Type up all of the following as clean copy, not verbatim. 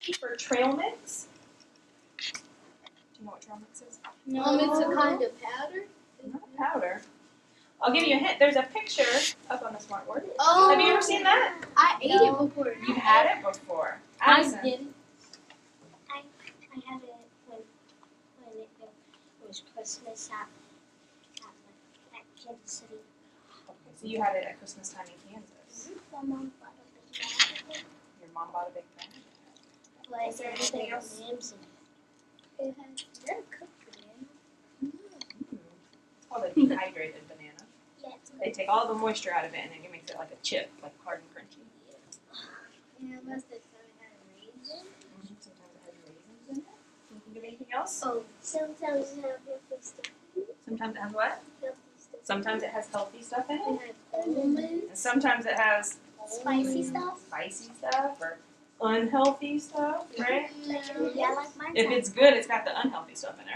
recipe for trail mix. Do you know what trail mix is? No. It's a kind of powder. Not powder. I'll give you a hint. There's a picture up on the smart board. Oh. Have you ever seen that? I ate it before. You've had it before. I Addison. didn't. I had it when it was Christmas at Kansas City. Okay, so you had it at Christmas time in Kansas. My mom bought a big bag. Your mom bought a big bag. Like, Is there anything else? It had very cooked banana. It's called a dehydrated banana. Yeah, it's They take all the moisture out of it and then it makes it like a chip, like hard and crunchy. Yeah, most of the time it had a raisin. Sometimes it has raisins in it. Can you think of anything else? Oh, sometimes it has healthy stuff. Sometimes it has what? Healthy stuff. Sometimes it has healthy stuff in it. It had almonds. And sometimes it has Spicy stuff. spicy stuff or unhealthy stuff, right? Yeah, like mine. If it's good, it's got the unhealthy stuff in it,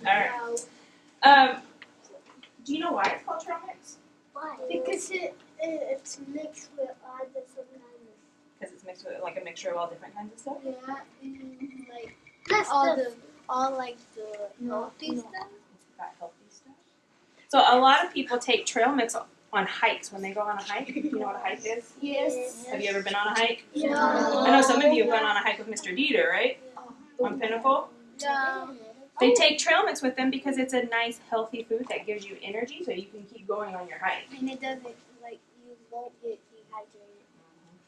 right? Alright. Do you know why it's called trail mix? Why? Because it's mixed with all different kinds Because it's mixed with like a mixture of all different kinds of stuff. of. Yeah, and like That's all the like the healthy stuff. It's got healthy stuff. So a lot of people take trail mix on hikes when they go on a hike. Do you know what a hike is? Yes. Have you ever been on a hike? No. I know some of you have gone on a hike with Mr. Dieter, right? On Pinnacle. No. They take trail mix with them because it's a nice, healthy food that gives you energy so you can keep going on your hike. And it doesn't like you won't get dehydrated.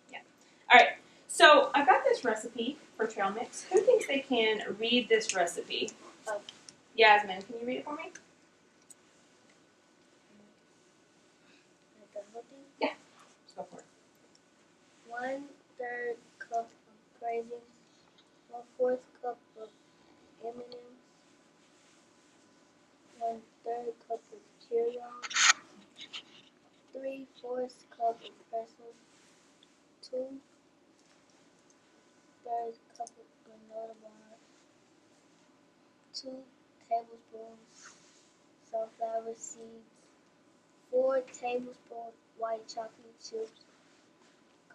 Yeah. All right. So I've got this recipe for trail mix. Who thinks they can read this recipe? Oh. Yasmin, can you read it for me? Yeah. Let's go for it. 1/3 cup of raisins, 1/4 cup of M&Ms, 1/3 cup of Cheerios, 3/4 cup of pretzels, 2/3 cup of granola bars, 2 tablespoons sunflower seeds, 4 tablespoons white chocolate chips.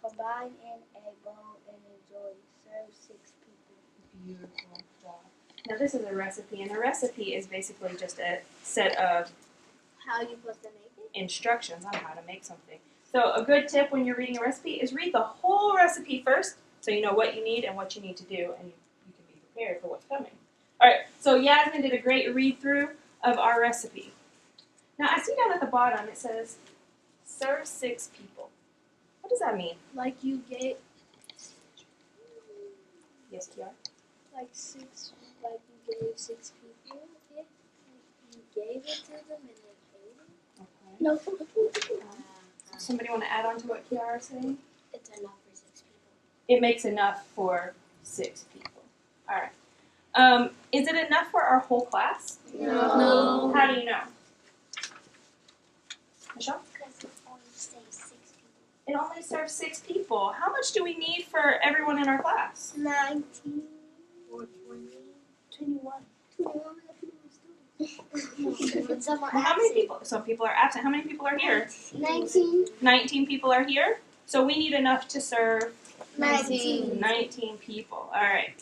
Combine in a bowl and enjoy. Serve 6 people. Beautiful. Wow. Now this is a recipe, and a recipe is basically just a set of How are you supposed to make it? instructions on how to make something. So a good tip when you're reading a recipe is read the whole recipe first so you know what you need and what you need to do, and you can be prepared for what's coming. All right, so Yasmin did a great read-through of our recipe. Now I see down at the bottom it says, serve 6 people. What does that mean? Like you get Yes, Kiara? like 6, like you gave 6 people it. You gave it to them and they paid it. Okay. No. Somebody want to add on to what Kiara is saying? It's enough for 6 people. It makes enough for 6 people. All right. Is it enough for our whole class? No. How do you know? Michelle? Because it only stays 6 people. It only serves 6 people. How much do we need for everyone in our class? 19 or 20. 21. 21 students. Some are Well, how many absent. people? Some people are absent. How many people are here? 19. 19 people are here. So we need enough to serve 19. 19 people. All right.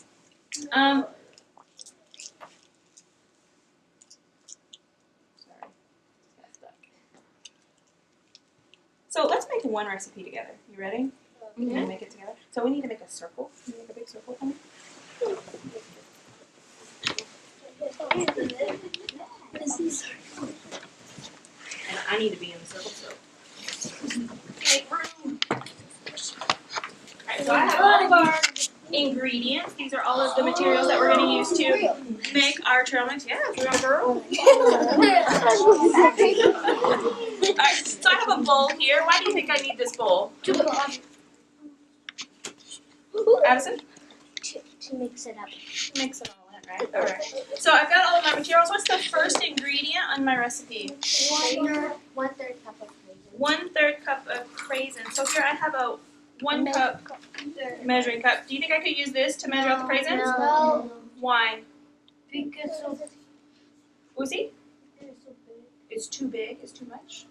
Sorry. Got stuck. So let's make one recipe together. You ready? We're gonna make it together. So we need to make a circle. Can you make a big circle for me? And I need to be in the circle, so. Alright, so I have all of our ingredients. These are all of the materials that we're going to use to make our trail mix. Yeah, real girl. Alright, so I have a bowl here. Why do you think I need this bowl? Addison? To mix it up. Mix it all in, right? Alright. So I've got all of my materials. What's the first ingredient on my recipe? 1/3 cup of raisins. 1/3 cup of raisins. So here I have a 1 cup measuring cup. Do you think I could use this to measure out the raisins? No. Why? Because of Uzi? It's too big. It's too much.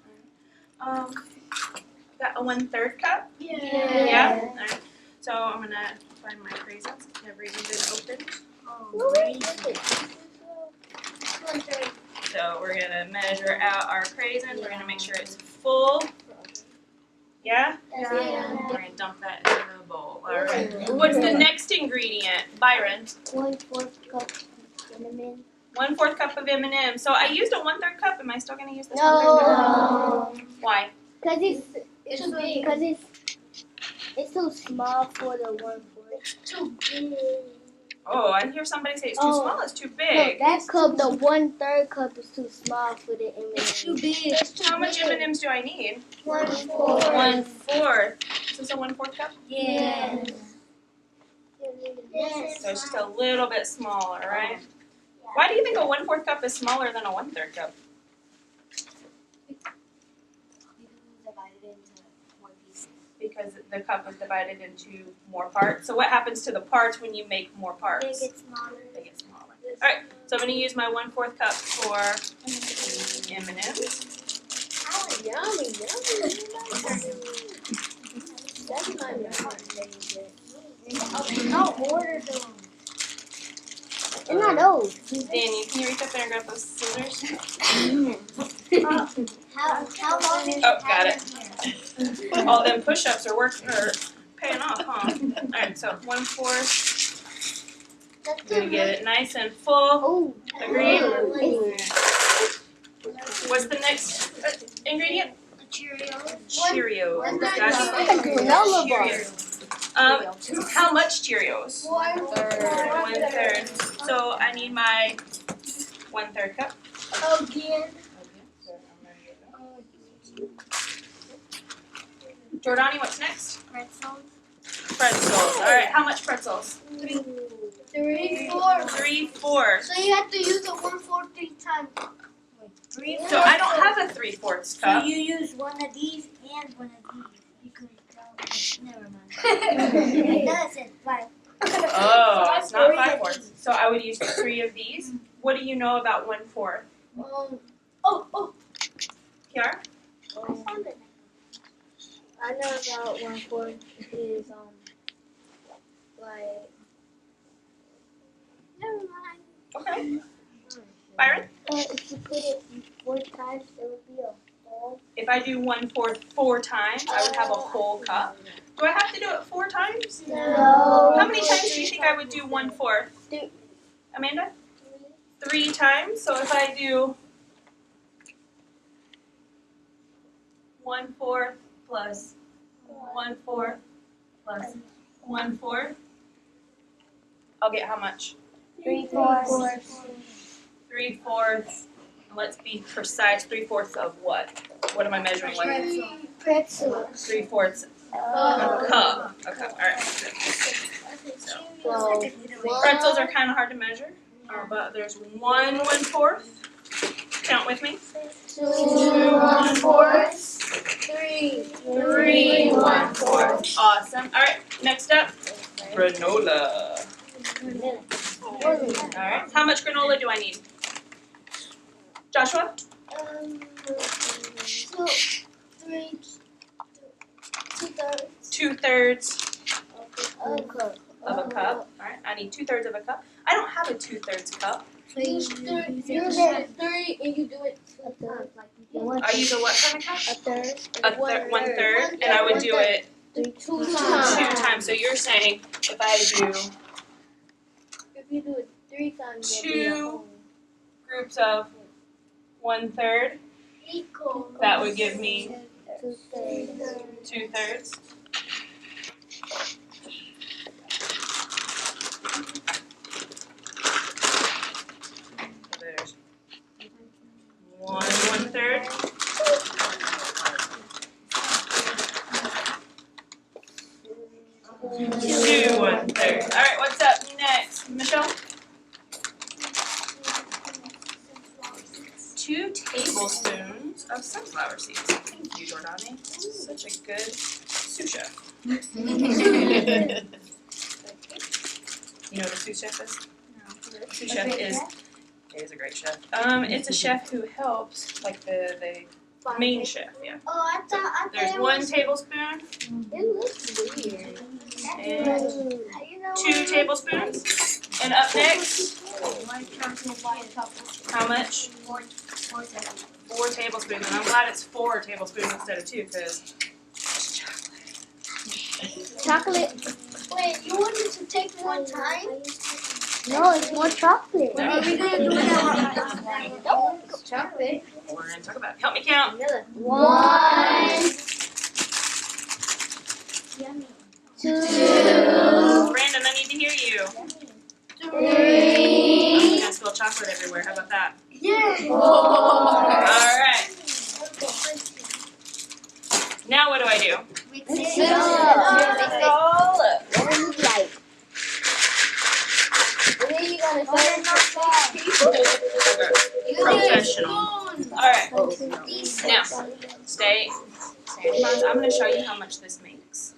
Got a 1/3 cup. yeah. Yeah. All right. So I'm gonna find my raisins. Never even been opened. So we're gonna measure out our craisins. We're gonna make sure it's full. Yeah? Yeah. We're gonna dump that in the bowl. All right. What's the next ingredient, Byron? 1/4 cup cinnamon. 1/4 cup of M&M. So I used a 1/3 cup. Am I still gonna use this 1/3 No. cup? Why? Cause it's too big. Cause it's too small for the 1/4. Too big. Oh, I hear somebody say it's too Oh. small. It's too No, big. that cup, the 1/3 cup is too small for the M&M. It's too big. How much M&Ms do I need? 1/4. 1/4. Is this a 1/4 cup? Yes. So it's just a little bit smaller, right? Why do you think a 1/4 cup is smaller than a 1/3 cup? Because the cup is divided into more parts. So what happens to the parts when you make more parts? They get smaller. They get smaller. All right. So I'm going to use my 1/4 cup for M&Ms. Yummy. That's my favorite. I'll order them. They're not those. Danny, can you reach up there and grab those scissors? How long is Oh, got it. All them push-ups are paying off, huh? All right, so 1/4. I'm gonna get it nice and full. Oh. Agreed. It's What's the next ingredient? Cheerios. Cheerios. That's Gotcha. a granola bar. Cheerios. How much Cheerios? 1/3. 1/3. So I need my 1/3 cup. Again. Jordani, what's next? Pretzels. Pretzels. All right, how much pretzels? 3/4. 3/4. So you have to use the 1/4 3 times. So I don't have a 3/4 cup. you use one of these and one of these because never mind. That's it. Right. Oh, it's not 5/4. So I would use 3 of these. What do you know about 1/4? Kiara? I know about 1/4 is like. Never mind. Okay. Byron? If you put it 4 times, it would be a whole. If I do 1/4 4 times, I would have a whole cup. Do I have to do it 4 times? No. How many times do you think I would do 1/4? 3. Amanda? 3 times. So if I do 1/4 plus 1/4 plus 1/4, I'll get how much? 3/4. 3/4. Let's be precise. 3/4 of what? What am I measuring with? Pretzel. 3/4 a cup. Okay, all right. So, Pretzels are kind of hard to measure, but there's 1/4. Count with me. 2 1/4. 3 1/4. Awesome. All right. Next up, granola. All right. How much granola do I need? Joshua? 2/3 of a cup. All right. I need 2/3 of a cup. I don't have a 2/3 cup. You get 3 and you do it 2 times. I use a what kind of cup? A third. 1/3, and I would do it 2 2 times. times. So you're saying if I do If you do it 3 times, 2 groups of 1/3, equal. that would give me 2/3. 2/3. There's 1/3. 2 1/3. All right, what's up next, Michelle? 2 tablespoons of sunflower seeds. Thank you, Jordani. Such a good sous chef. You know what a sous chef is? No. Sous chef is a great chef. It's a chef who helps, like the main chef. Yeah. Oh, I thought There's it 1 was. tablespoon. It looks weird. and 2 tablespoons. And up next, how much? 4 tablespoons. And I'm glad it's 4 tablespoons instead of 2 because it's chocolate. Chocolate. Wait, you wanted to take more time? No, it's more chocolate. What are we gonna do now? Chocolate. We're going to talk about it. Help me count. 1, 2, Brandon, I need to hear you. 3, I'm going to spill chocolate everywhere. How about that? Yeah. 4. All right. Now what do I do? Mix Mix it it up. up. all up. What do you like? And then you're gonna Professional. All right. Now, stay. I'm going to show you how much this makes.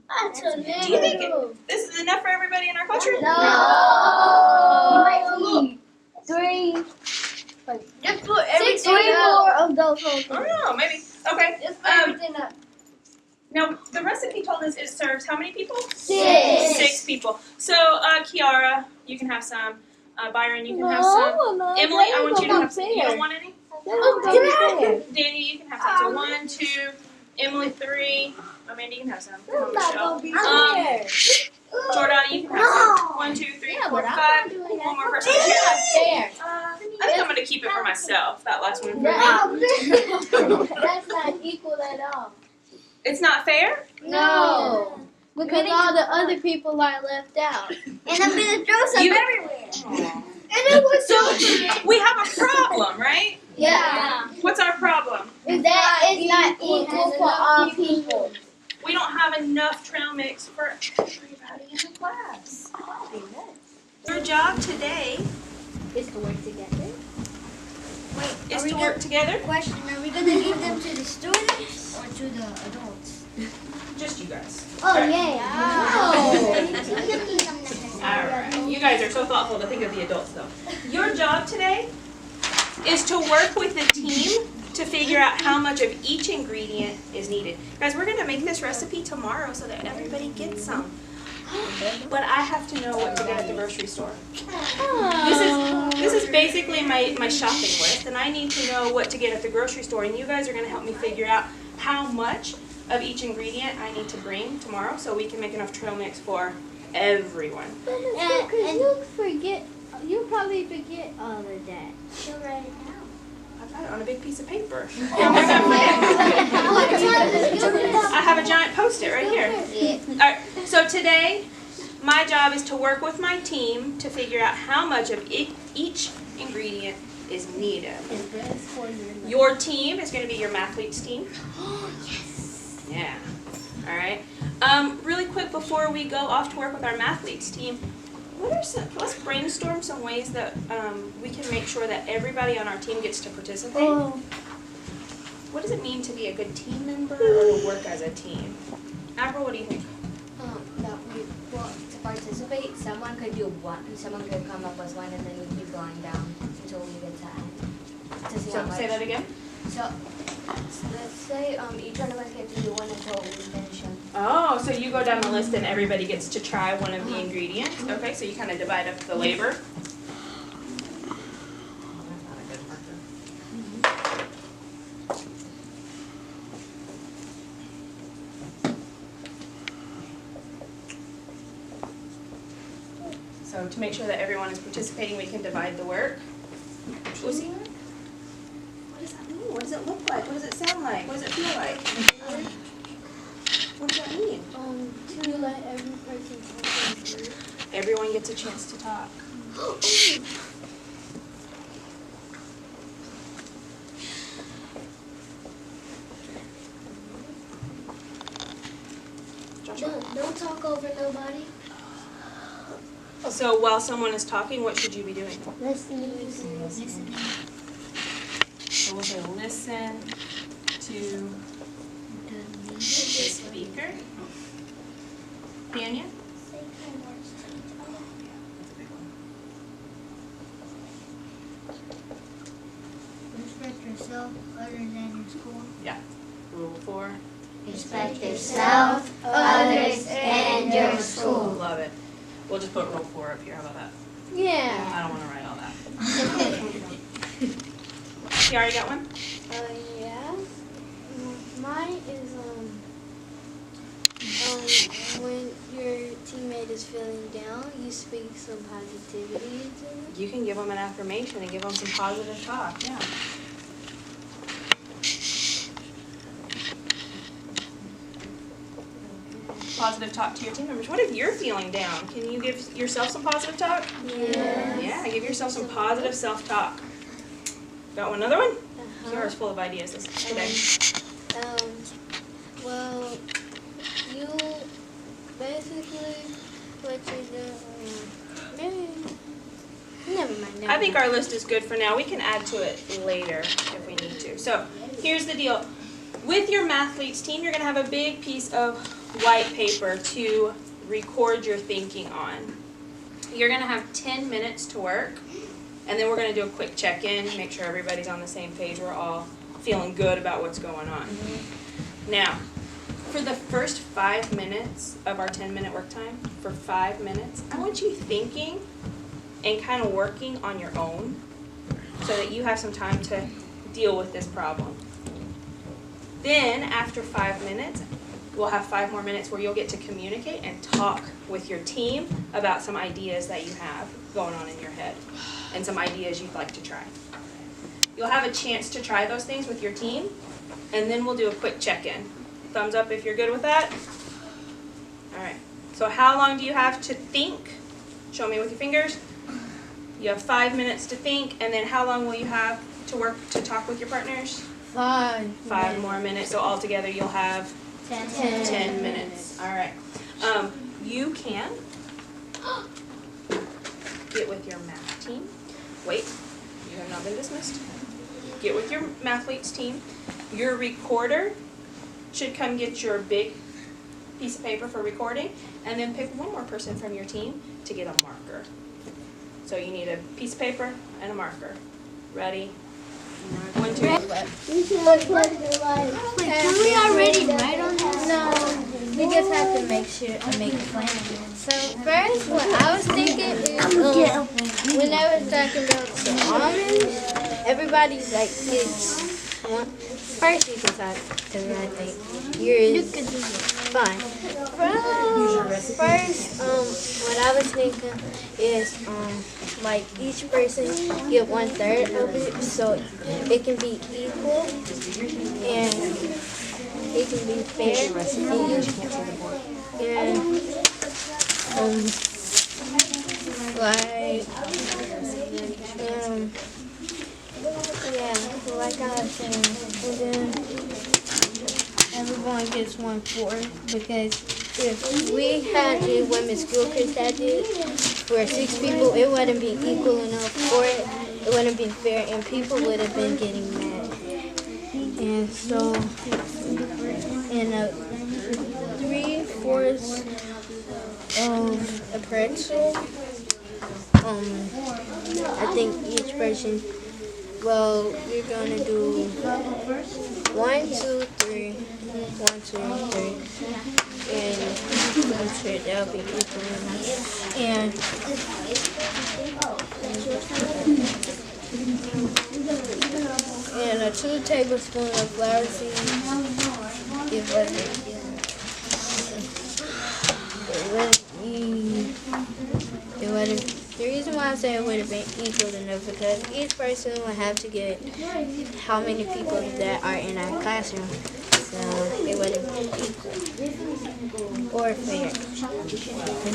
That's a Do you think this is enough for everybody in our culture? No. 3. Just put 6 everything or up. 4 of those whole I don't know, maybe. Okay. Just put everything up. Now, the recipe told us it serves how many people? 6. 6 people. So, Kiara, you can have some. Byron, you can have some. Emily, I want you to have some. You don't want any? Danny, you can have some. So 1, 2, Emily 3. Amanda, you can have some. Come on, Michelle. Jordana, you can have some. 1, 2, 3, 4, 5. One more person. I think I'm going to keep it for myself. That last one. That's not equal at all. It's not fair? No. Because all the other people are left out. And I'm gonna throw some everywhere. And it was So, we have a problem, right? Yeah. What's our problem? That is not equal for all people. We don't have enough trail mix for everybody in the class. Your job today It's to work together. is to work together. Question, are we gonna give them to the students or to the adults? Just you guys. Oh, yay. Alright. You guys are so thoughtful to think of the adults though. Your job today is to work with the team to figure out how much of each ingredient is needed. Guys, we're going to make this recipe tomorrow so that everybody gets some. But I have to know what to get at the grocery store. This is basically my shopping list, and I need to know what to get at the grocery store, and you guys are going to help me figure out how much of each ingredient I need to bring tomorrow so we can make enough trail mix for everyone. And you probably forget all of that. She'll write it down. I've got it on a big piece of paper. I have a giant Post-it right here. Alright, so today, my job is to work with my team to figure out how much of each ingredient is needed. Your team is going to be your mathletes team. Yeah. Alright. Really quick before we go off to work with our mathletes team, let's brainstorm some ways that we can make sure that everybody on our team gets to participate. What does it mean to be a good team member or to work as a team? April, what do you think? To participate, someone could do one, someone could come up with one, and then we keep going down until we get to end. To see how So much. say that again. So let's say each one of us gets to do one until we finish them. Oh, so you go down the list and everybody gets to try one of the ingredients. Okay, so you kind of divide up the labor. So to make sure that everyone is participating, we can divide the work. Lucy? What does that mean? What does it look like? What does it sound like? What does it feel like? What does that mean? To let every person talk. Everyone gets a chance to talk. Joshua? Don't talk over nobody. So while someone is talking, what should you be doing? Listening. So we'll say listen to the speaker. Tanya? Say kind words to each other. That's a big one. Respect yourself other than your school. Rule 4. Respect yourself, others, and your school. Love it. We'll just put rule 4 up here. How about that? Yeah. I don't want to write all that. You already got one? Yeah. Mine is when your teammate is feeling down, you speak some positivity into them. You can give them an affirmation and give them some positive talk. Yeah. Positive talk to your team members. What if you're feeling down? Can you give yourself some positive talk? Yeah. Yeah, give yourself some positive self-talk. Got one other one? Yours full of ideas today. Well, you basically what you do. Never mind. I think our list is good for now. We can add to it later if we need to. So here's the deal. With your Mathletes team, you're going to have a big piece of white paper to record your thinking on. You're going to have 10 minutes to work, and then we're going to do a quick check-in, make sure everybody's on the same page. We're all feeling good about what's going on. Now, for the first 5 minutes of our 10-minute work time, for 5 minutes, I want you thinking and kind of working on your own so that you have some time to deal with this problem. Then, after 5 minutes, we'll have 5 more minutes where you'll get to communicate and talk with your team about some ideas that you have going on in your head and some ideas you'd like to try. You'll have a chance to try those things with your team, and then we'll do a quick check-in. Thumbs up if you're good with that. All right. So how long do you have to think? Show me with your fingers. You have 5 minutes to think, and then how long will you have to work to talk with your partners? 5. 5 more minutes. So altogether you'll have 10 minutes. All right. You can get with your math team. Wait, you have not been dismissed. Get with your Mathletes team. Your recorder should come get your big piece of paper for recording, and then pick one more person from your team to get a marker. So you need a piece of paper and a marker. Ready? 1, 2. Wait, can we already write on this? No, we just have to make a plan. So first, what I was thinking is when I was talking about the almonds, everybody's like it's one. First, you can talk to me. I think yours fine. First, what I was thinking is like each person get 1/3 of it, so it can be equal and it can be fair. Like I was saying, and then everyone gets 1/4 because if we had it when Miss Gilchrist had it for 6 people, it wouldn't be equal enough for it. It wouldn't be fair, and people would have been getting mad. And so, in 3/4 of a pretzel, I think each person. Well, we're gonna do 1, 2, 3, 1, 2, 3, and I'm sure that'll be equal enough. And 2 tablespoons of flour seeds. The reason why I say it would have been equal enough because each person would have to get how many people that are in our classroom. So it would have been equal or fair. A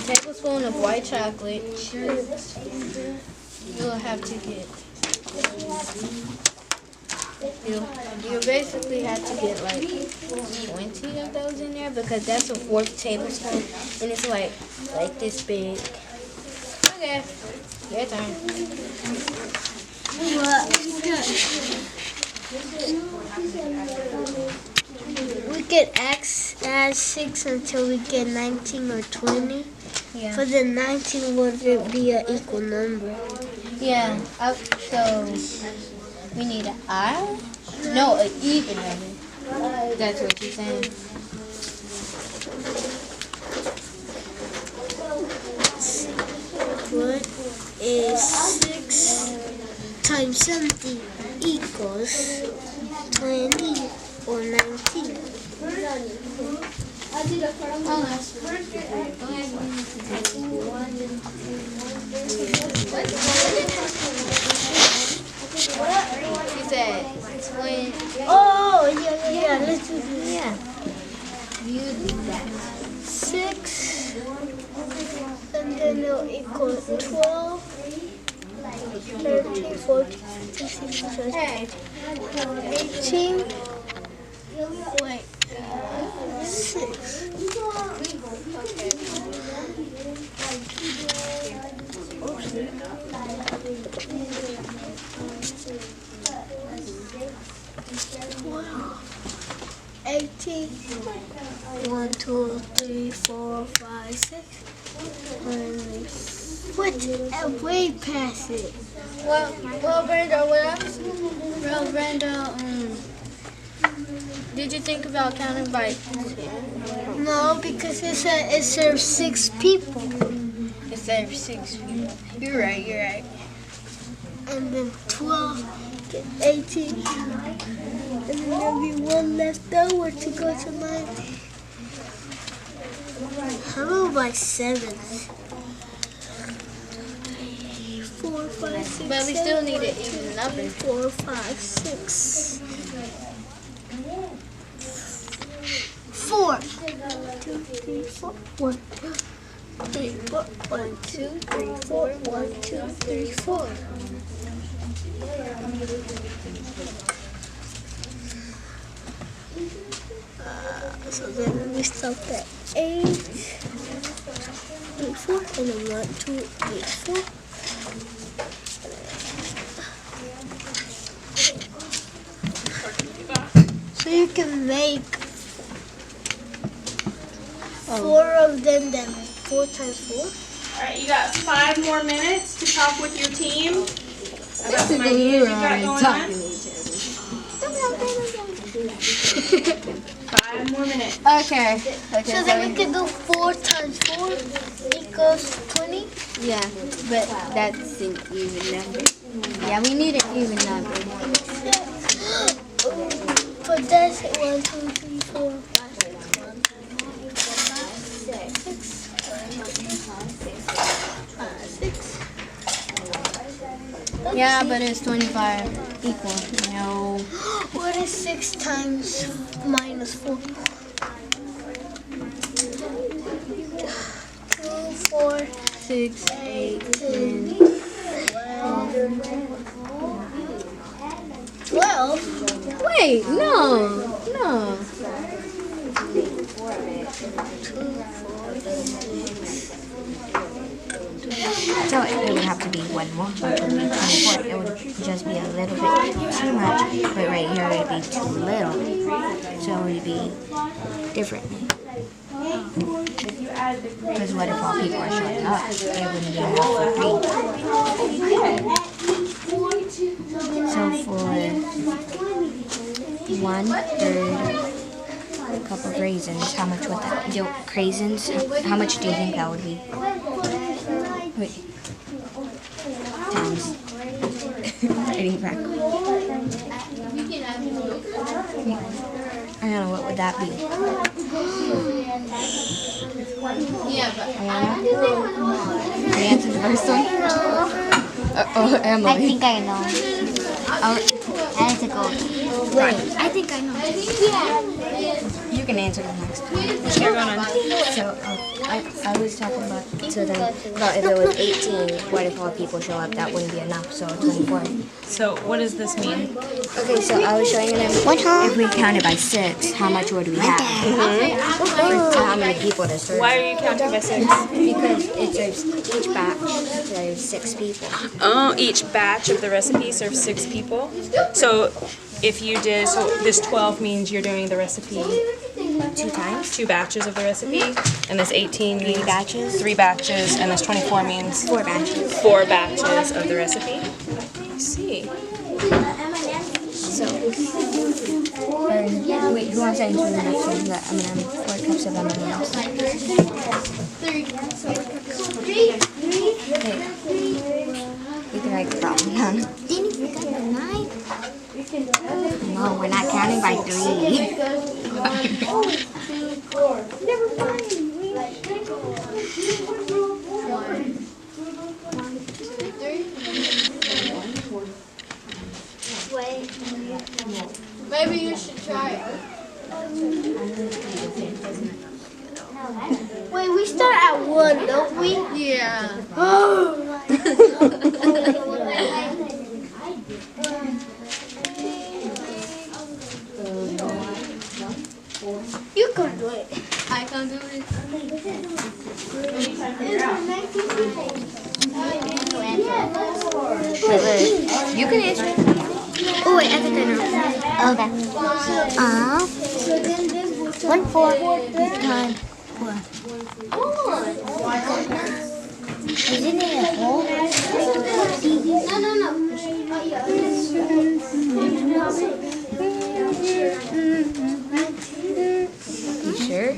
tablespoon of white chocolate chips. You'll have to get. You basically have to get like 20 of those in there because that's a 4 tablespoon and it's like this big. Okay, your turn. We could add 6 until we get 19 or 20. Yeah. For the 19 would be an equal number. Yeah. So we need an odd? No, an even number. That's what you're saying. What is 6 times 17 equals 20 or 19? You said 20. Oh, yeah. Let's do this. Yeah. You do that. 6, and then it'll equal 12, 13, 14, 15, 16, 18. Wait, 6. Wow. 18. 1, 2, 3, 4, 5, 6. What? Way past it. Well, Brenda, did you think about counting by 10? No, because it said it serves 6 people. It serves 6 people. You're right. And then 12, 18. And then there'll be one left over to go to 19. How about by 7? 4, 5, 6. But we still need an even number. 4, 5, 6. 4. 2, 3, 4. 1, 2, 3, 4. 1, 2, 3, 4. 1, 2, 3, 4. So then we stop at 8, 3, 4, and then 1, 2, 3, 4. So you can make 4 of them, then 4 times 4. Alright, you got 5 more minutes to talk with your team about some ideas you've got going on. 5 more minutes. Okay. So then we can do 4 times 4 equals 20. Yeah, but that's an even number. Yeah, we need an even number. But that's 1, 2, 3, 4, 5, 6. Yeah, but it's 25 equal. No. What is 6 times minus 4? 2, 4, 6, 8, 10. 12. Wait, no. So it would have to be one more, but it would be 24. It would just be a little bit too much, but right here it would be too little. So it would be differently. Because what if all people are showing up? It wouldn't be enough for 3. So for 1/3 a cup of raisins, how much would that? Raisins, how much do you think that would be? Wait. Times. Eating back. I don't know, what would that be? Yeah, but Can you answer the first one? Oh, Emily. I think I know. I have to go. Wait. I think I know. You can answer the next one. You're going on. So, I was talking about, if it was 18, what if all people show up? That wouldn't be enough, so 24. So what does this mean? Okay, so I was showing them if we counted by 6, how much would we have? For how many people to serve? Why are you counting by 6? Because it serves each batch serves 6 people. Oh, each batch of the recipe serves 6 people. So if you did, so this 12 means you're doing the recipe 2 times? 2 batches of the recipe, and this 18 means 3 batches? 3 batches, and this 24 means 4 batches. 4 batches of the recipe. I see. So Wait, who wants to enter the next one? The M&M, 4 cups of M&Ms. 3. You can write the problem down. Didn't you got the 9? No, we're not counting by 3. Never mind. Wait. Maybe you should try it. Wait, we start at 1, don't we? Yeah. You can do it. I can do it. You can answer it. Oh wait, I can do it. Okay. 1 4 times 4. Isn't it a hole? You sure?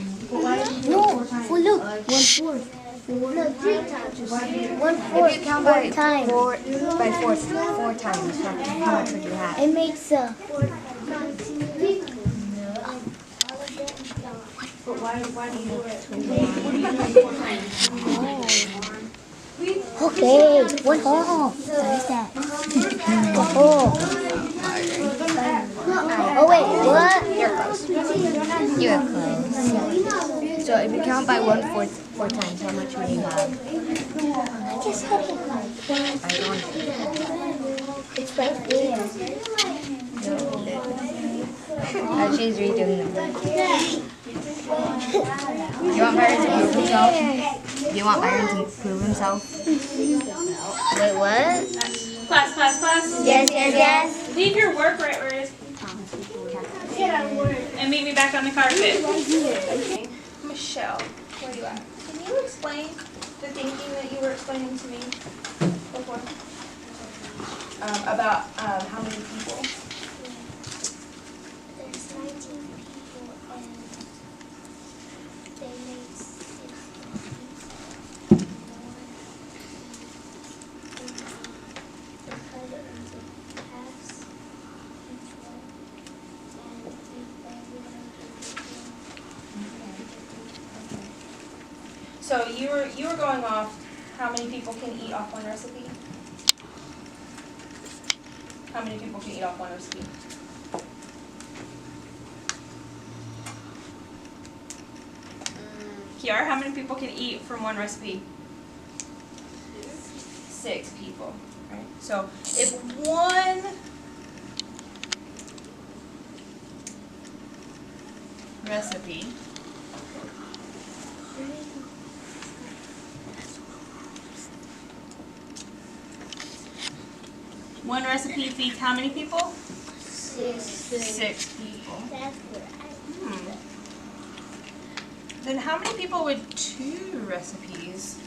No, well look, 1 4. No, 3 times. 1 4. If you count by 4 times. 4 times, how much would you have? It makes a. But why do you do it? Okay, 1 hole. What is that? Oh. Oh wait, what? You're close. You're close. So if you count by 1 4 times, how much would you have? I just have it like I don't know. it's right there. Oh, she's redoing them. You want Byron to prove himself? You want Byron to prove himself? Wait, what? Class. Yes. Leave your work right where it is. And meet me back on the carpet. Michelle, where are you at? Can you explain the thinking that you were explaining to me before? About how many people? There's 19 people and they made 6 They cut it into halves each one and eat everyone. So you were going off how many people can eat off one recipe? How many people can eat off one recipe? Kiara, how many people can eat from one recipe? 6 people. Right? So if one recipe feeds how many people? 6 people. That's what Then how many people would 2 recipes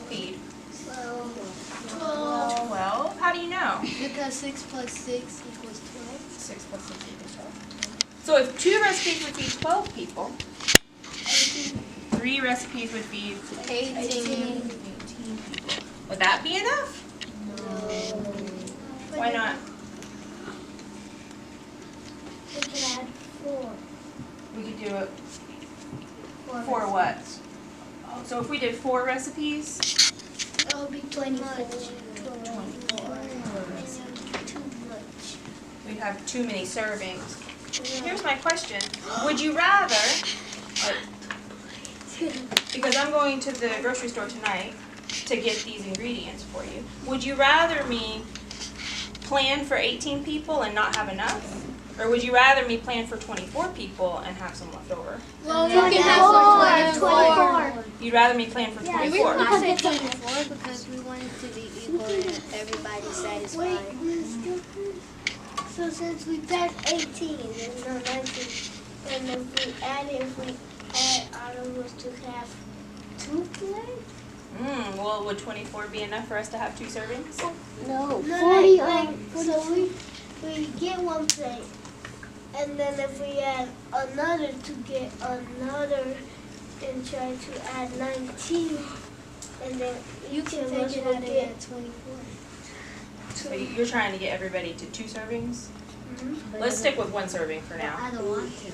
feed? 12. How do you know? Because 6 plus 6 equals 12. 6 plus 6 equals 12. So if 2 recipes would feed 12 people, 3 recipes would feed 18. people. Would that be enough? Why not? we could add 4. We could do it for what? So if we did 4 recipes, That would be 24. Too much. we'd have too many servings. Here's my question. Would you rather, because I'm going to the grocery store tonight to get these ingredients for you, would you rather me plan for 18 people and not have enough? Or would you rather me plan for 24 people and have some left over? Well, you can have some 24. You'd rather me plan for 24? I said 24 because we want it to be equal and everybody's satisfied. So since we passed 18, there's no 19, and if we add all of us to have 2 plates? Well, would 24 be enough for us to have 2 servings? No, 40. So we get 1 plate. And then if we add another to get another and try to add 19, and then You can each of us take it will out of get that 24. So you're trying to get everybody to 2 servings? Mhm. Let's stick with 1 serving for now. I don't want to.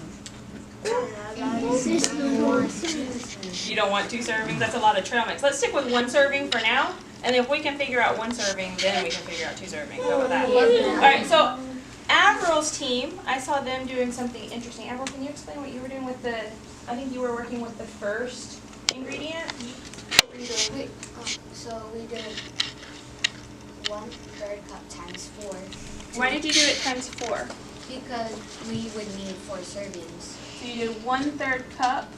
You don't want 2 servings? That's a lot of trail mix. Let's stick with 1 serving for now, and if we can figure out 1 serving, then we can figure out 2 servings. How about that? Alright, so Averil's team, I saw them doing something interesting. Avril, can you explain what you were doing with the, I think you were working with the first ingredient? What were you doing? So we did 1/3 cup times 4. Why did you do it times 4? Because we would need 4 servings. So you did 1/3 cup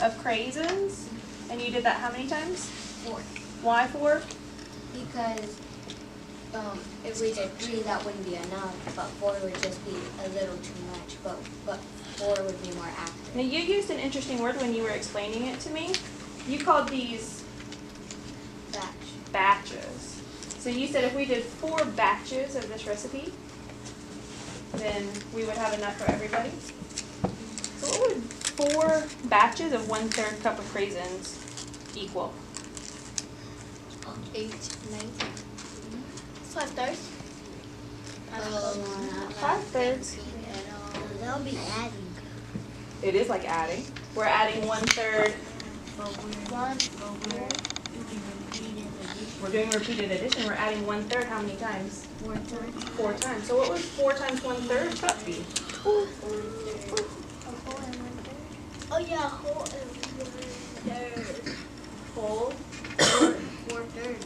of craisins, and you did that how many times? 4. Why 4? Because if we did 3, that wouldn't be enough, but 4 would just be a little too much, but 4 would be more accurate. Now you used an interesting word when you were explaining it to me. You called these batches. So you said if we did 4 batches of this recipe, then we would have enough for everybody. So what would 4 batches of 1/3 cup of craisins equal? 8, 9. 5/3. 5/3. That'll be adding. It is like adding. We're adding 1/3. We're doing repeated addition. We're adding 1/3 how many times? 4 times. 4 times. So what would 4 times 1/3 cup be? Oh yeah, whole and 1/3. Whole 4/3.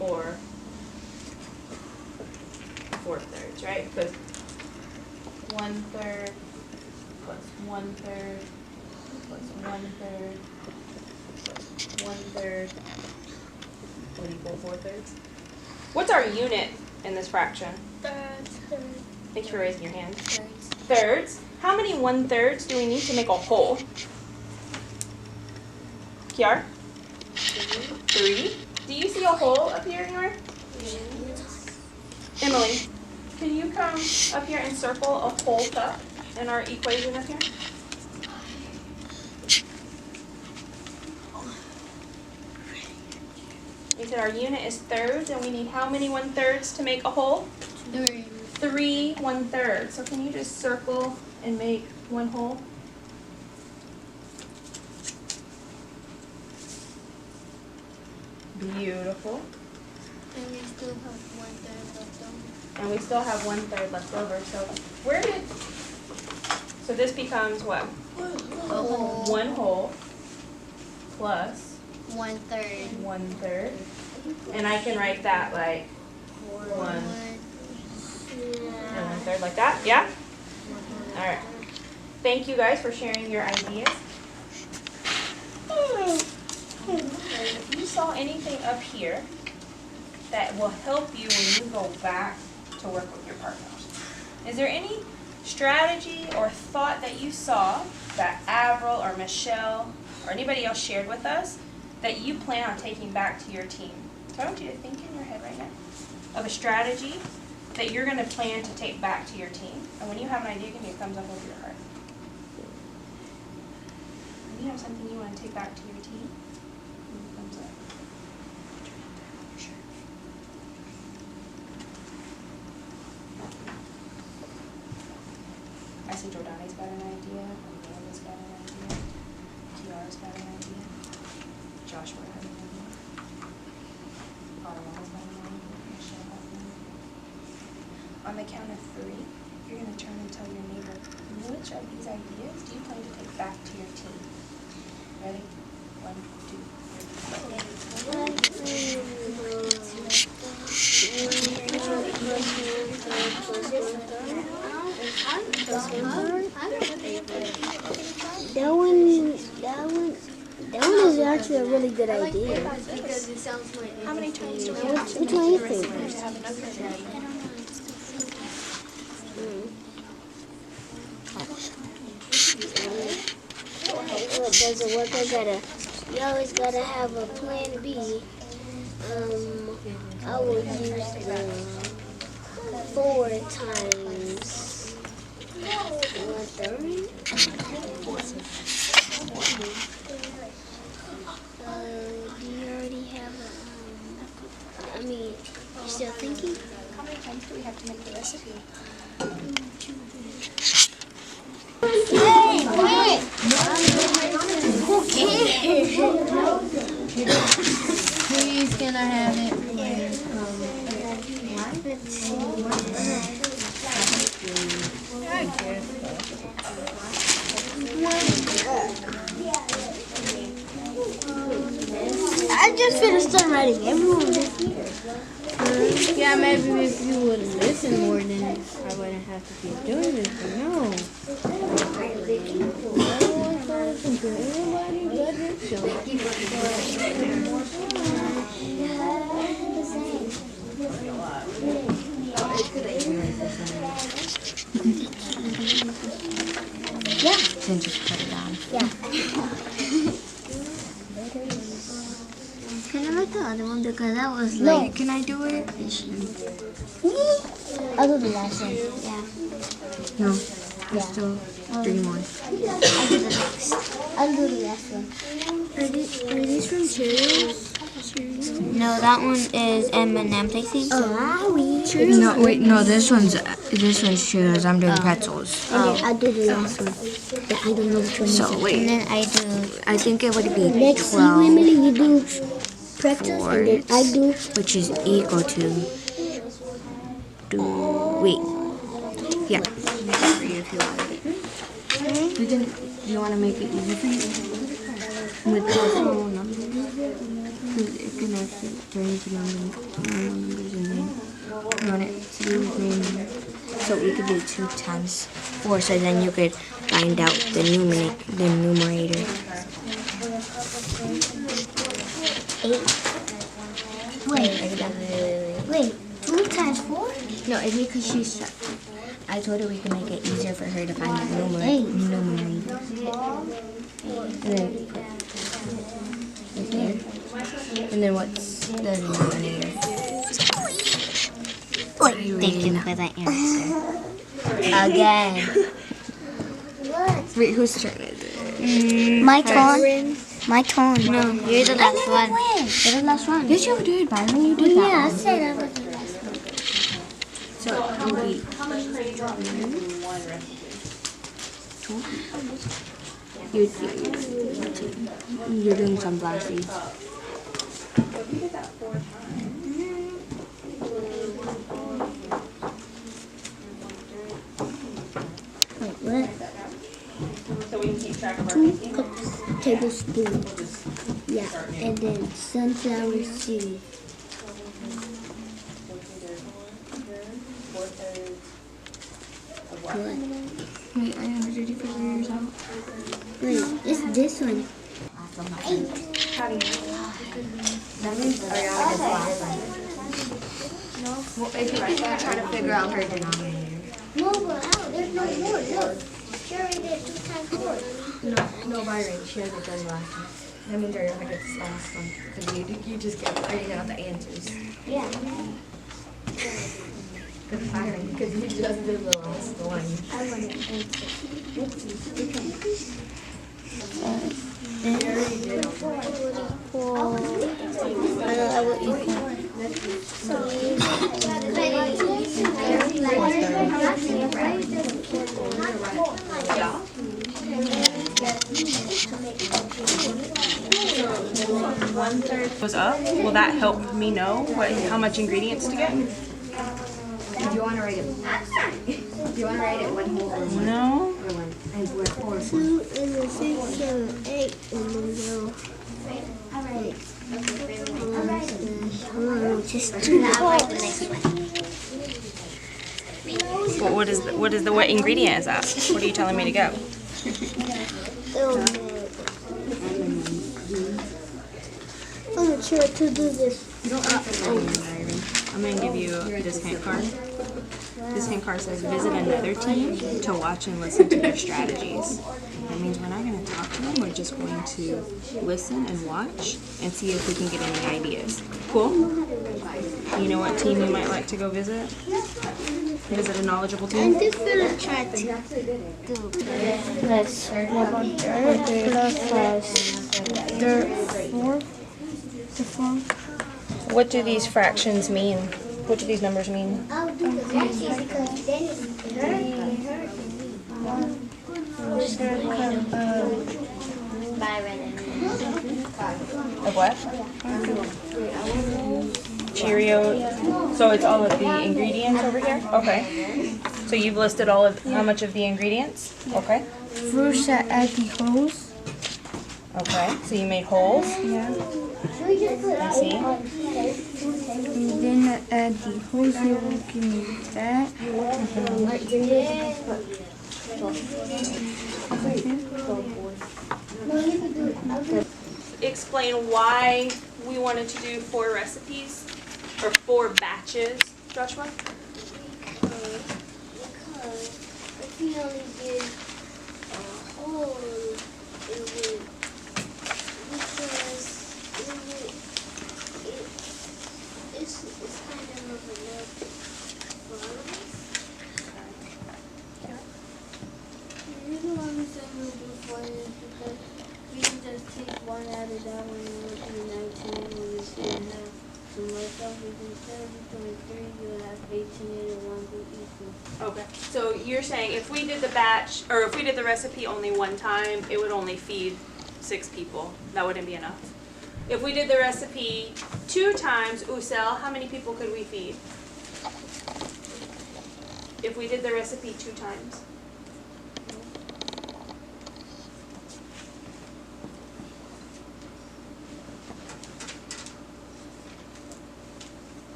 or 4/3, right? Because 1/3 plus 1/3 plus 1/3 plus 1/3 would equal 4/3. What's our unit in this fraction? Thirds. Thanks for raising your hand. Thirds. How many 1/3s do we need to make a whole? Kiara? 3. Do you see a hole up here anywhere? Emily, can you come up here and circle a whole cup in our equation up here? We said our unit is thirds, and we need how many 1/3s to make a whole? 3. 3 1/3. So can you just circle and make one whole? Beautiful. And we still have 1/3 left over. And we still have 1/3 left over. So this becomes what? A whole. 1 whole plus 1/3. 1/3. And I can write that like 1 and 1/3 like that. Yeah? All right. Thank you guys for sharing your ideas. If you saw anything up here that will help you when you go back to work with your partners, is there any strategy or thought that you saw that Avril or Michelle or anybody else shared with us that you plan on taking back to your team? So I want you to think in your head right now of a strategy that you're going to plan to take back to your team. And when you have an idea, give me a thumbs up over your heart. When you have something you want to take back to your team, give me a thumbs up. I see Jordani's got an idea. Amanda's got an idea. Kiara's got an idea. Joshua has an idea. Ariana's got an idea. Michelle has an idea. On the count of 3, you're going to turn and tell your neighbor, which of these ideas do you plan to take back to your team? Ready? 1, 2, 3. That one is actually a really good idea. Because it sounds like How many times do we Which have to one make you the think? recipe to have enough for everybody? If it doesn't work, you always gotta have a plan B. I will use the 4 times Do you already have I mean, you're still thinking? How many times do we have to make the recipe? Hey, wait! Who cares? Please, can I have it? Let's see. I just finished writing. Everyone is here. Yeah, maybe if you would have listened more, then I wouldn't have to keep doing this. But no. Listen to everybody but yourself. Yeah. Then just put it on. Yeah. Can I make the other one because that was like. Can I do it? I'll do the last one. Yeah. No. Yeah. Still 3 more. I'll do the next. I'll do the last one. Are these from Cheerios? No, that one is M&M Tasty. Cheerios. No, wait, no, this one's Cheerios. I'm doing pretzels. And then I'll do the last one. Yeah, I don't know which one. So wait, And then I think it would be next 12, Emily, you do pretzels, and then I do. which is equal to. Yeah. For you if you wanted it. Do you want to make it easy for you? With the whole numbers? It can actually turn into numbers and then you want it to do with name. So we could do 2 times 4, so then you could find out the numerator. 8. Wait, 2 times 4? No, it's because she's. I told her we could make it easier for her to find the numerator. And then what's the denominator? Thank you for that answer. Again. Wait, whose turn is it? My turn. My turn. No, You're the last one. You're the last one. Yes, you did, Byron. You did that. Yeah, I said I was the last one. So it will be you're doing sunflower seeds. Wait, what? So we can keep track of our 2 tablespoons. Yeah, and then sunflower seed. What? Wait, I have to figure yours out. Wait, it's this one. 8. That means Ariana gets last one. Well, if you can try to figure out her denominator. No, but how? There's no more. Look. She already did 2 times 4. No, Byron, she hasn't done last one. That means Ariana gets last one. Because you just already got the answers. Yeah. Good Byron, because you just did the last one. I want to answer. Let's see. I will equal. Goes up. Will that help me know how much ingredients to get? Do you want to write it? Do you want to write it one whole or one? No. Or one? And we're 4. 2 and then 6, 7, 8, and then go. Just 2. I'll write the next one. What ingredient is that? What are you telling me to go? I'm not sure to do this. You don't have to write it, Byron. I'm going to give you this hint card. This hint card says visit another team to watch and listen to their strategies. That means we're not going to talk to them, we're just going to listen and watch and see if we can get any ideas. Cool? You know what team you might like to go visit? Visit a knowledgeable team? I'm just gonna try to do plus 1 plus 4. What do these fractions mean? What do these numbers mean? Of what? Cheerio. So it's all of the ingredients over here? Okay. So you've listed all of how much of the ingredients? Okay. First, I add the holes. Okay. So you made holes? Yeah. I see. And then I add the holes. It will give me that. Explain why we wanted to do 4 recipes or 4 batches, Joshua? Because if we only did a whole, it would, because it's kind of enough for all of us. The reason why we said we'll do 4 is because we can just take one out of that one and we'll do 19 and we still have some left over. Instead of doing 3, you'll have 18 and it won't be equal. Okay. So you're saying if we did the batch, or if we did the recipe only one time, it would only feed 6 people. That wouldn't be enough. If we did the recipe 2 times, Usel, how many people could we feed? If we did the recipe 2 times.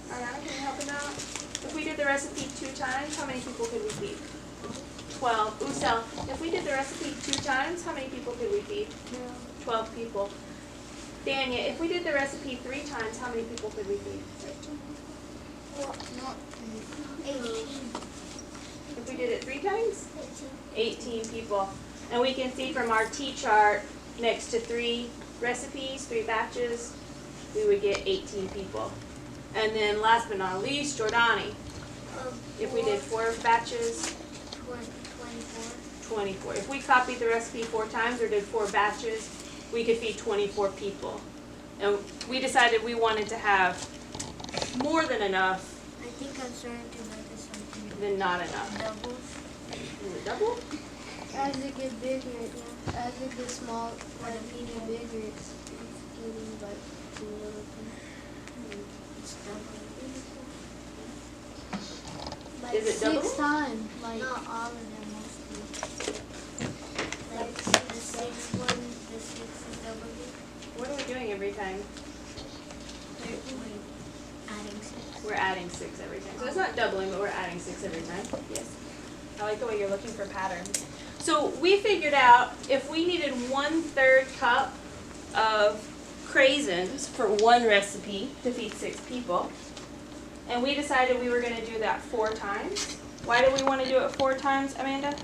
Ariana, can you help him out? If we did the recipe 2 times, how many people could we feed? 12. Usel, if we did the recipe 2 times, how many people could we feed? 12 people. Dania, if we did the recipe 3 times, how many people could we feed? 18. If we did it 3 times? 18 people. And we can see from our T-chart, next to 3 recipes, 3 batches, we would get 18 people. And then last but not least, Jordani. If we did 4 batches, 24. If we copied the recipe 4 times or did 4 batches, we could feed 24 people. And we decided we wanted to have more than enough I think I'm starting to notice something. than not enough. Doubles. Is it double? As it gets bigger, as it gets small, like even bigger, it's getting like 2 little things. It's double. Like Is it double? 6 times. Like not all of them, mostly. Like the 6 one, the 6 is double. What are we doing every time? Adding 6. We're adding 6 every time. So it's not doubling, but we're adding 6 every time. Yes. I like the way you're looking for patterns. So we figured out if we needed 1/3 cup of craisins for 1 recipe to feed 6 people, and we decided we were going to do that 4 times. Why do we want to do it 4 times, Amanda?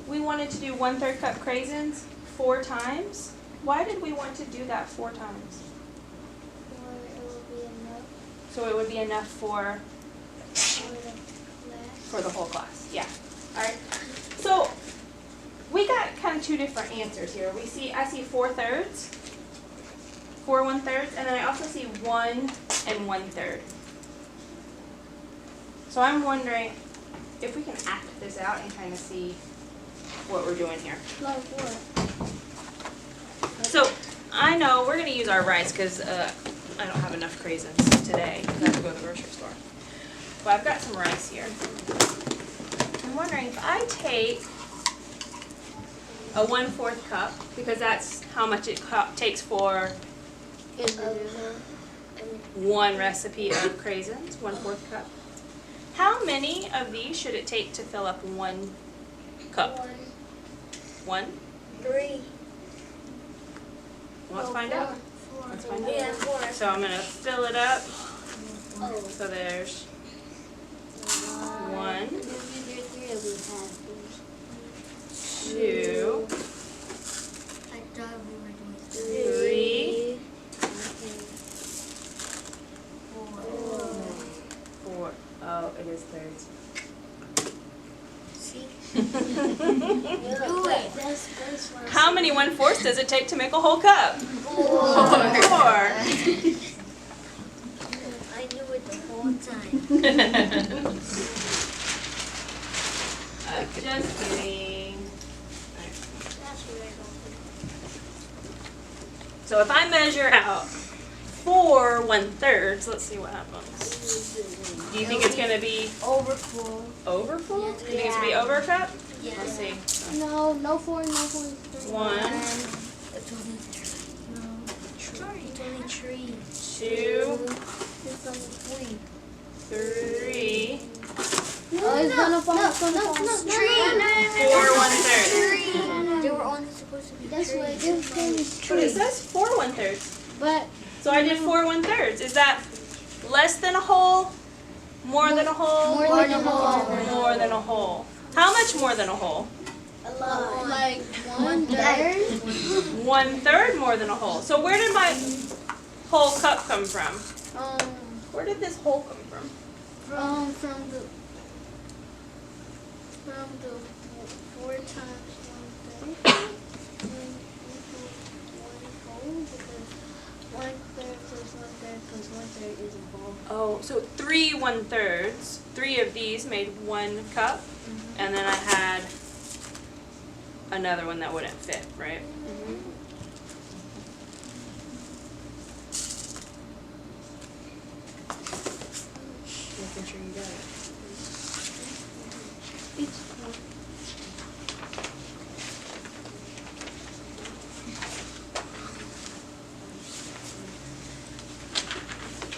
We wanted to do 1/3 cup craisins 4 times. Why did we want to do that 4 times? So it would be enough for the whole class. Yeah. All right. So we got kind of 2 different answers here. I see 4/3, 4 1/3, and then I also see 1 and 1/3. So I'm wondering if we can act this out and kind of see what we're doing here. Like what? So I know we're going to use our rice because I don't have enough craisins today. I have to go to the grocery store. But I've got some rice here. I'm wondering if I take a 1/4 cup, because that's how much it takes for 1 recipe of craisins, 1/4 cup. How many of these should it take to fill up 1 cup? 1? 3. Well, let's find out. Let's find out. Yeah, 4. So I'm gonna fill it up. Oh. So there's 1, 2, I thought we were doing 3, 4. Oh, it is thirds. See? How many 1/4 does it take to make a whole cup? 4. I knew it the whole time. Just kidding. That's what I don't So if I measure out 4 1/3, let's see what happens. Do you think it's going to be Overfull. over full? Do you think it's going to be over a cup? Yeah. Let's see. No 4, no 4. 1, It's only 3. It's only 3. 2, It's only 3. 3, Oh, it's gonna fall. It's gonna fall. 4 1/3. They were only supposed to be That's 3. what it is. But it says 4 1/3. But So I did 4 1/3. Is that less than a whole? More than a whole? more than a whole. More than a whole. How much more than a whole? A lot. Like 1/3. 1/3 more than a whole. So where did my whole cup come from? Where did this whole come from? From the 4 times 1/3. Because 1/3 plus 1/3 plus 1/3 is a whole. Oh, so 3 1/3. 3 of these made 1 cup, and then I had another one that wouldn't fit, right? Making sure you got it.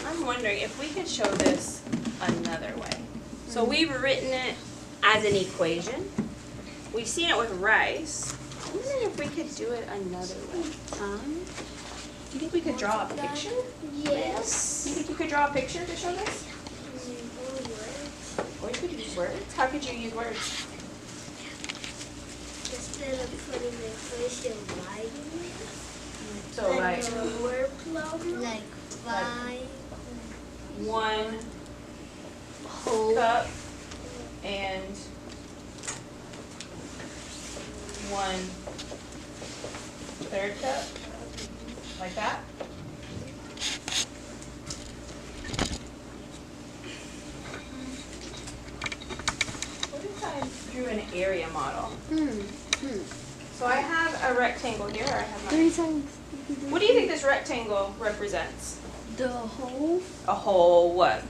I'm wondering if we could show this another way. So we've written it as an equation. We've seen it with rice. I'm wondering if we could do it another way. Do you think we could draw a picture? Yes. Do you think you could draw a picture to show this? Or you could use words. How could you use words? Instead of putting the equation writing it, So like word cloud, like 5. 1 whole cup and 1/3 cup, like that. What if I drew an area model? So I have a rectangle here. I have 3 times. What do you think this rectangle represents? The whole A whole what?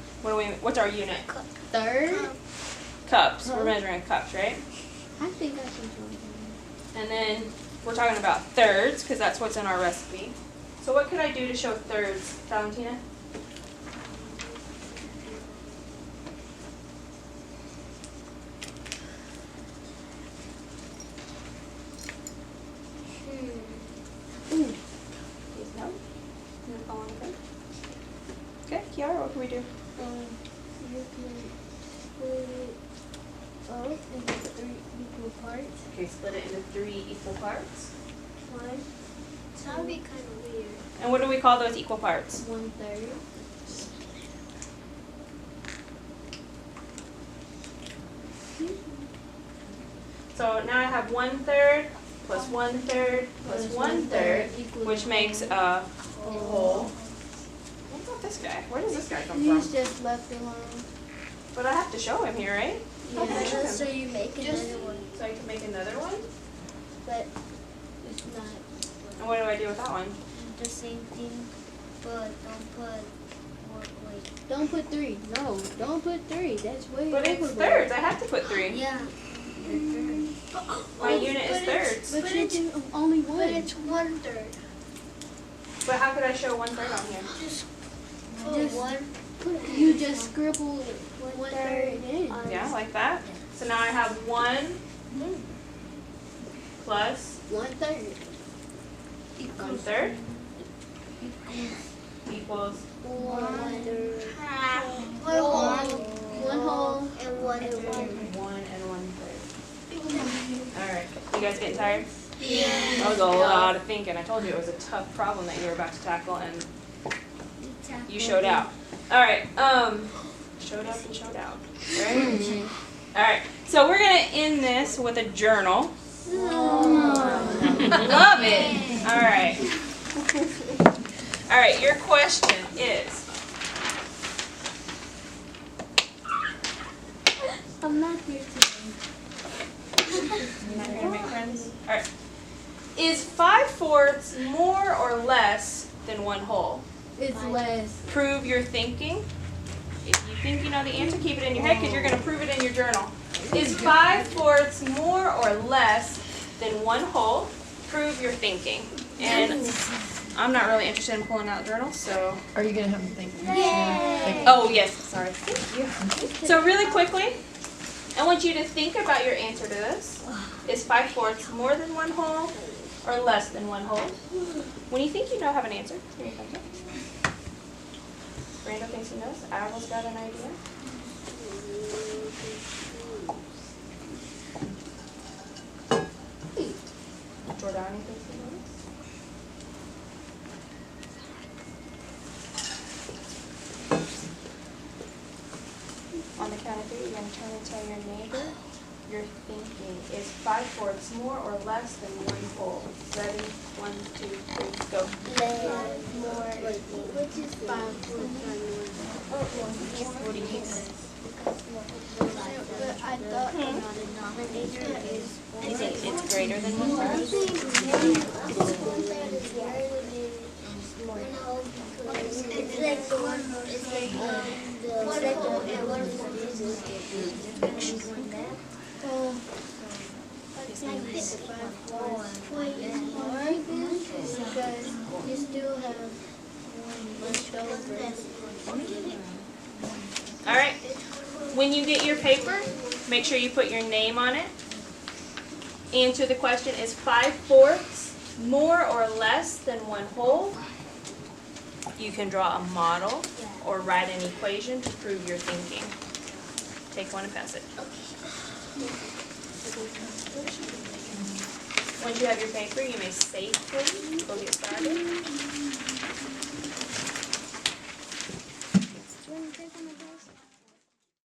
What's our unit? 3rd. Cups. We're measuring cups, right? I think I can draw that. And then we're talking about thirds because that's what's in our recipe. So what could I do to show thirds, Valentina? Yes, no? No following good? Okay, Kiara, what can we do? You can split it up into 3 equal parts. Okay, split it into 3 equal parts. 1, That would be kind of weird. And what do we call those equal parts? 1/3. So now I have 1/3 plus 1/3 plus 1/3, which makes a whole. What about this guy? Where does this guy come He's from? just left alone. But I have to show him here, right? How can I show So him? you make another one, So I can make another one? But it's not And what do I do with that one? the same thing, but don't put wait. Don't put 3. No, don't put 3. That's way But it's overboard. thirds. I have to put 3. Yeah. My unit is thirds. But you do only But one. it's 1/3. But how could I show 1/3 on here? Just You just scribble 1/3 in. Yeah, like that. So now I have 1 plus 1/3 1/3 equals 1/3. One One whole and 1/3. 1 and 1/3. Alright, you guys getting tired? Yeah. That was a lot of thinking. I told you it was a tough problem that you were about to tackle, and you showed out. Alright, showed up and showed out. Right? Alright, so we're going to end this with a journal. Love it. Alright. Alright, your question is, I'm not here today. you're not going to make friends? Alright. Is 5/4 more or less than 1 whole? It's less. Prove your thinking. If you think you know the answer, keep it in your head because you're going to prove it in your journal. Is 5/4 more or less than 1 whole? Prove your thinking. And I'm not really interested in pulling out journals, so. Are you gonna have them think? Oh, yes, sorry. Thank you. So really quickly, I want you to think about your answer to this. Is 5/4 more than 1 whole or less than 1 whole? When you think you know, have an answer. Here you go. Brando thinks he knows. Admiral's got an idea. Jordani thinks he knows. On the count of 3, you're going to turn and tell your neighbor you're thinking. Is 5/4 more or less than 1 whole? Ready? 1, 2, 3, go. Which is 5/4 What do you think? But I thought the denominator is Is it's greater than 1 I whole? think it's like the one. It's like the second and one is Oh, I think it's 5/4 is more because you still have left over. All right. When you get your paper, make sure you put your name on it. Answer the question, is 5/4 more or less than 1 whole? You can draw a model or write an equation to prove your thinking. Take one and pass it. Once you have your paper, you may safely go get started. Do you want to take one of those?